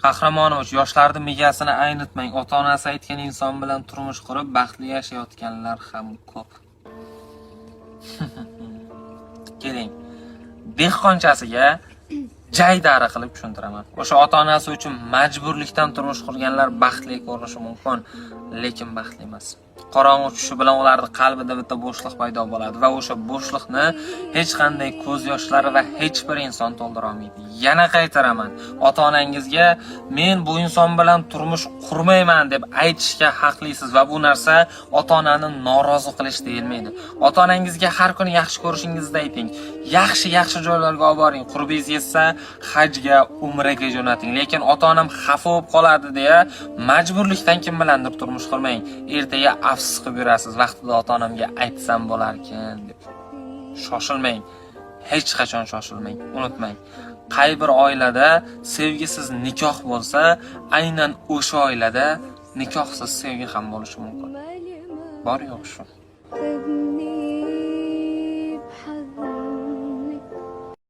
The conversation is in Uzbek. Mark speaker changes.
Speaker 1: Qahramonovich, yoshlarning migasini aynitmang. Ota-onasi aytgan inson bilan turmush qurib, baxtli yashayotganlar ham ko'p. Keling. Dehqonchasiga jaydari qilib tushuntiraman. O'sha ota-onasi uchun majburlikdan turmush qurganlar baxtli ko'rinishi mumkin, lekin baxtli emas. Qorong'u tushishi bilan ularning qalbida bitta bo'shliq paydo bo'ladi va o'sha bo'shliqni hech qanday ko'z yoshlari va hech bir inson to'ldira olmaydi. Yana qaytaraman, ota-onangizga men bu inson bilan turmush qurmayman deb aytishga haqlisiz va bu narsa ota-onani norozi qilish deyilmaydi. Ota-onangizga har kuni yaxshi ko'rishingizni ayting. Yaxshi joylarga olib boring. Qurbingiz yetsa, hajga, umraga jo'nating. Lekin ota-onam xafa bo'lib qoladi deya majburlikdan kim bilandir turmush qurmang. Ertaga afsus qilib yurasiz. Vaqtida ota-onamga aytsam bo'larkan deb. Shoshilmang. Hech qachon shoshilmang. Unutmang. Qay bir oilada sevgisiz nikoh bo'lsa, aynan o'sha oilada nikohsiz sevgi ham bo'lishi mumkin. Bor yo'q shu.